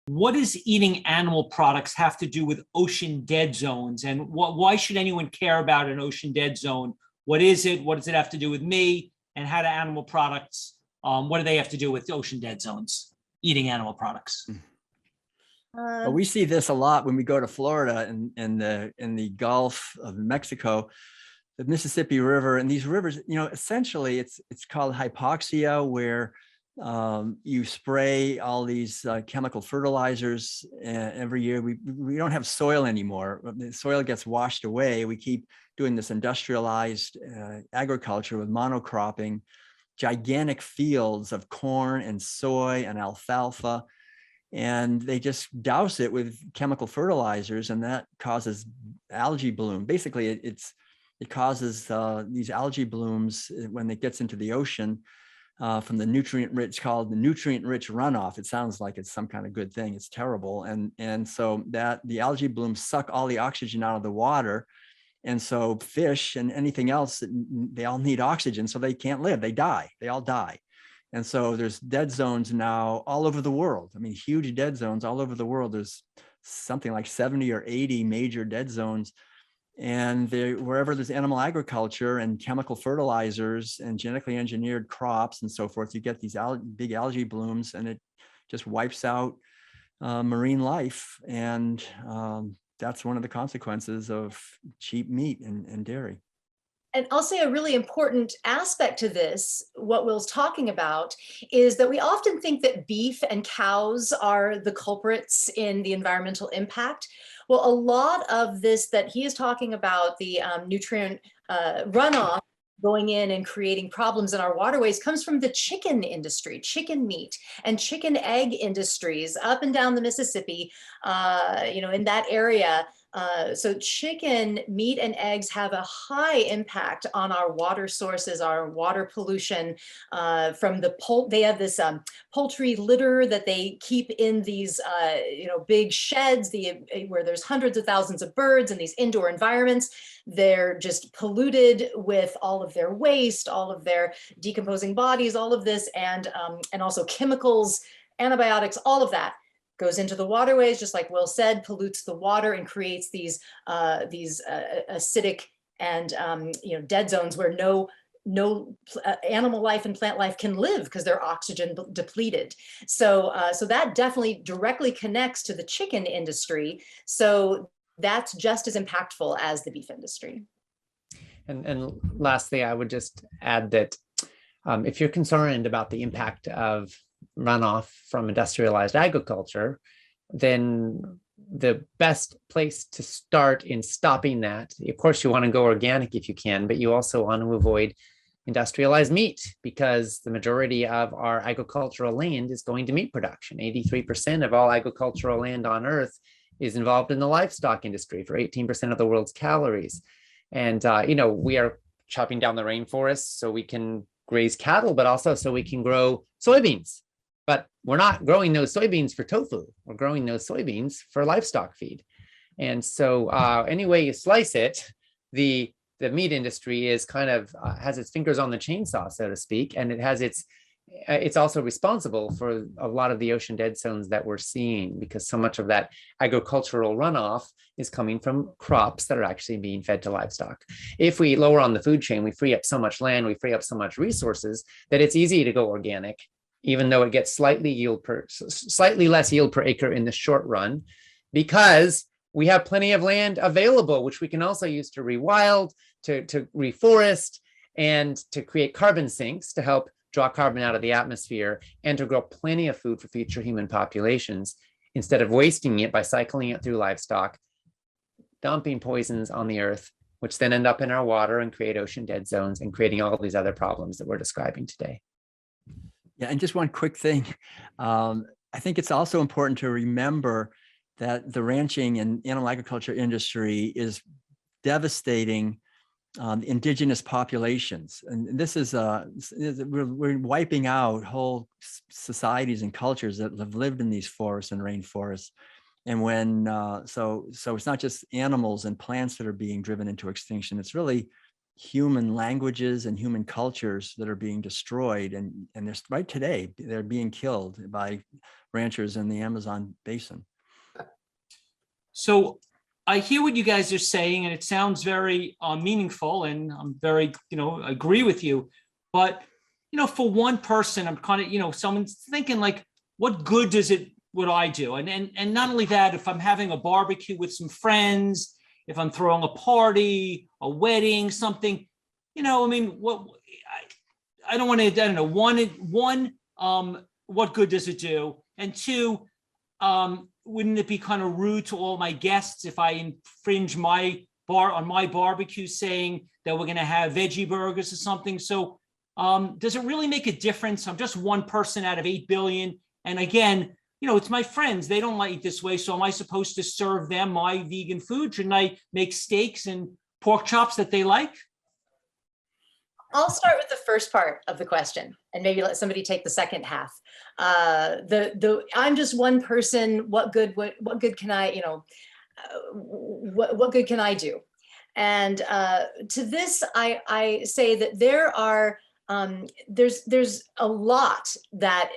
What does eating animal products have to do with ocean dead zones? And why should anyone care about an ocean dead zone? What is it? What does it have to do with me? And how do animal products, what do they have to do with ocean dead zones, eating animal products? Well, we see this a lot when we go to Florida and in the Gulf of Mexico, the Mississippi River, and these rivers, essentially it's called hypoxia, where you spray all these chemical fertilizers every year. We don't have soil anymore. The soil gets washed away. We keep doing this industrialized agriculture with monocropping, gigantic fields of corn and soy and alfalfa. And they just douse it with chemical fertilizers, and that causes algae bloom. Basically, it causes these algae blooms when it gets into the ocean from the nutrient-rich, called the nutrient-rich runoff. It sounds like it's some kind of good thing. It's terrible, and so that the algae blooms suck all the oxygen out of the water, and so fish and anything else, they all need oxygen, so they can't live. They die. They all die. And so there's dead zones now all over the world. I mean, huge dead zones all over the world. There's something like 70 or 80 major dead zones. And wherever there's animal agriculture and chemical fertilizers and genetically engineered crops and so forth, you get these big algae blooms, and it just wipes out marine life. And that's one of the consequences of cheap meat and dairy. And I'll say a really important aspect to this, what Will's talking about, is that we often think that beef and cows are the culprits in the environmental impact. Well, a lot of this that he is talking about, the nutrient runoff going in and creating problems in our waterways, comes from the chicken industry, chicken meat and chicken egg industries up and down the Mississippi, in that area. So chicken meat and eggs have a high impact on our water sources, our water pollution from the they have this poultry litter that they keep in these big sheds, where there's hundreds of thousands of birds in these indoor environments. They're just polluted with all of their waste, all of their decomposing bodies, all of this, and also chemicals, antibiotics, all of that goes into the waterways, just like Will said, pollutes the water and creates these acidic and dead zones where no animal life and plant life can live because they're oxygen depleted. So that definitely directly connects to the chicken industry. So that's just as impactful as the beef industry. And lastly, I would just add that if you're concerned about the impact of runoff from industrialized agriculture, then the best place to start in stopping that, of course, you want to go organic if you can, but you also want to avoid industrialized meat, because the majority of our agricultural land is going to meat production. 83% of all agricultural land on Earth is involved in the livestock industry for 18% of the world's calories. And, we are chopping down the rainforests so we can graze cattle, but also so we can grow soybeans. But we're not growing those soybeans for tofu. We're growing those soybeans for livestock feed. And so any way you slice it, the meat industry is kind of has its fingers on the chainsaw, so to speak. And it's also responsible for a lot of the ocean dead zones that we're seeing, because so much of that agricultural runoff is coming from crops that are actually being fed to livestock. If we lower on the food chain, we free up so much land, we free up so much resources that it's easy to go organic, even though it gets slightly less yield per acre in the short run, because we have plenty of land available, which we can also use to rewild, to reforest, and to create carbon sinks to help draw carbon out of the atmosphere, and to grow plenty of food for future human populations, instead of wasting it by cycling it through livestock, dumping poisons on the earth, which then end up in our water and create ocean dead zones and creating all these other problems that we're describing today. Yeah, and just one quick thing. I think it's also important to remember that the ranching and animal agriculture industry is devastating indigenous populations. And this is, we're wiping out whole societies and cultures that have lived in these forests and rainforests. And when, so it's not just animals and plants that are being driven into extinction, it's really human languages and human cultures that are being destroyed. And there's right today, they're being killed by ranchers in the Amazon basin. So I hear what you guys are saying, and it sounds very meaningful, and I'm very, agree with you. But, for one person, I'm kind of, someone's thinking like, what good would I do? And not only that, if I'm having a barbecue with some friends, if I'm throwing a party, a wedding, something, what I don't want to, I don't know, one, what good does it do? And two, wouldn't it be kind of rude to all my guests if I infringe my barbecue saying that we're going to have veggie burgers or something? So does it really make a difference? I'm just one person out of 8 billion. And again, it's my friends. They don't eat this way. So am I supposed to serve them my vegan food? Shouldn't I make steaks and pork chops that they like? I'll start with the first part of the question and maybe let somebody take the second half. I'm just one person. What good can I, what good can I do? And to this, I say that there's a lot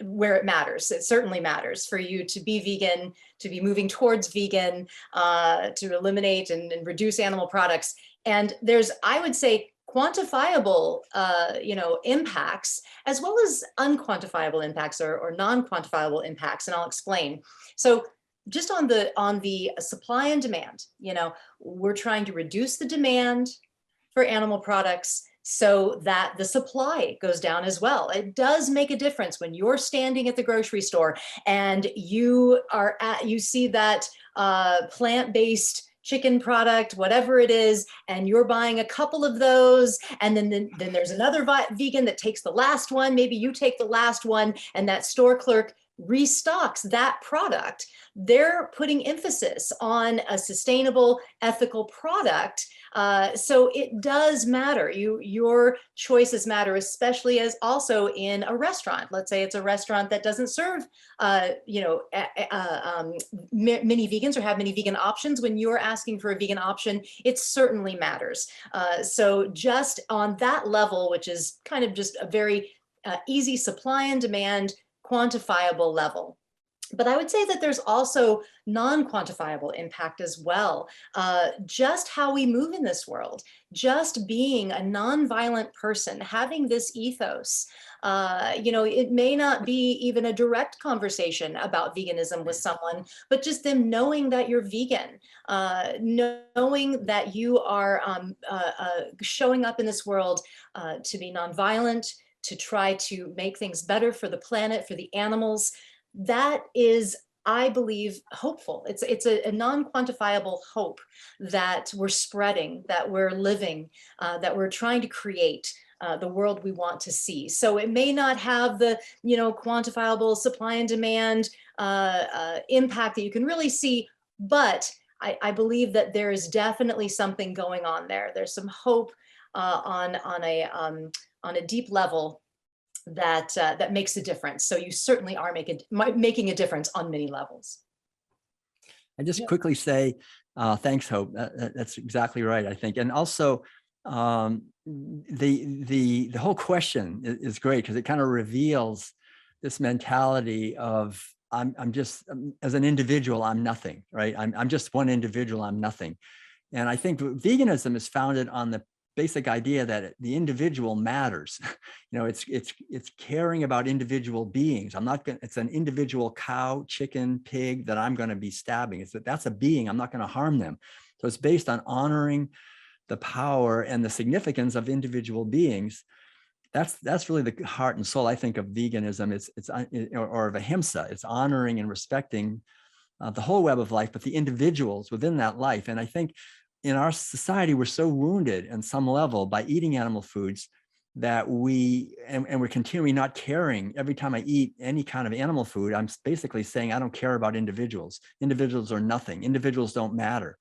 where it matters. It certainly matters for you to be vegan, to be moving towards vegan, to eliminate and reduce animal products. And there's, I would say, quantifiable, impacts, as well as unquantifiable impacts or non-quantifiable impacts. And I'll explain. So just on the supply and demand, we're trying to reduce the demand for animal products so that the supply goes down as well. It does make a difference when you're standing at the grocery store and you see that plant-based chicken product, whatever it is, and you're buying a couple of those, and then there's another vegan that takes the last one, maybe you take the last one, and that store clerk restocks that product. They're putting emphasis on a sustainable, ethical product. So it does matter. Your choices matter, especially as also in a restaurant. Let's say it's a restaurant that doesn't serve, many vegans or have many vegan options. When you're asking for a vegan option, it certainly matters. So just on that level, which is kind of just a very easy supply and demand, quantifiable level. But I would say that there's also non-quantifiable impact as well. Just how we move in this world, just being a non-violent person, having this ethos. It may not be even a direct conversation about veganism with someone, but just them knowing that you're vegan, knowing that you are showing up in this world to be non-violent, to try to make things better for the planet, for the animals. That is, I believe, hopeful. It's a non-quantifiable hope that we're spreading, that we're living, that we're trying to create the world we want to see. So it may not have the, quantifiable supply and demand impact that you can really see, but I believe that there is definitely something going on there. There's some hope on a deep level that makes a difference. So you certainly are making a difference on many levels. I just quickly say, thanks, Hope. That's exactly right, I think. And also, the whole question is great because it kind of reveals this mentality of I'm just, as an individual, I'm nothing, right? I'm just one individual, I'm nothing. And I think veganism is founded on the basic idea that the individual matters. It's caring about individual beings. It's an individual cow, chicken, pig that I'm going to be stabbing. That's a being. I'm not going to harm them. So it's based on honoring the power and the significance of individual beings. That's really the heart and soul, I think, of veganism. Or of ahimsa. It's honoring and respecting the whole web of life, but the individuals within that life. And I think in our society, we're so wounded on some level by eating animal foods that we're continually not caring. Every time I eat any kind of animal food, I'm basically saying I don't care about individuals. Individuals are nothing. Individuals don't matter.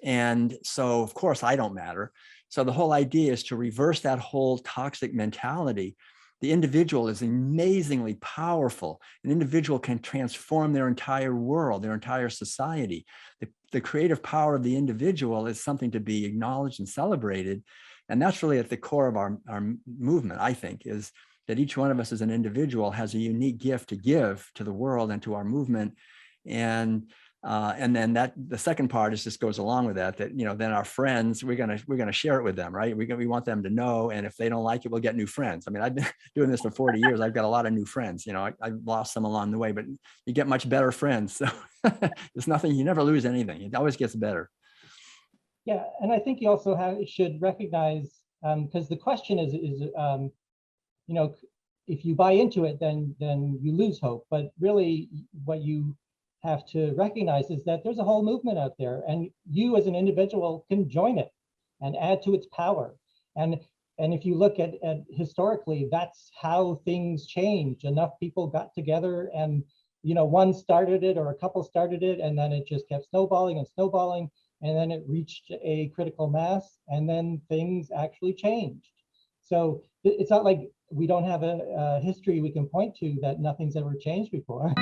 And so, of course, I don't matter. So the whole idea is to reverse that whole toxic mentality. The individual is amazingly powerful. An individual can transform their entire world, their entire society. The creative power of the individual is something to be acknowledged and celebrated. And that's really at the core of our movement, I think, is that each one of us as an individual has a unique gift to give to the world and to our movement. And then that the second part is just goes along with that, you know, then our friends, we're gonna share it with them, right? We want them to know, and if they don't like it, we'll get new friends. I mean, I've been doing this for 40 years. I've got a lot of new friends. You know, I've lost some along the way, but you get much better friends. So there's nothing, you never lose anything. It always gets better. Yeah, and I think you also should recognize, because the question is you know, if you buy into it, then you lose hope. But really, what you have to recognize is that there's a whole movement out there, and you as an individual can join it and add to its power. And if you look at historically, that's how things change. Enough people got together, and you know, one started it or a couple started it, and then it just kept snowballing and snowballing, and then it reached a critical mass, and then things actually changed. So it's not like we don't have a history we can point to that nothing's ever changed before.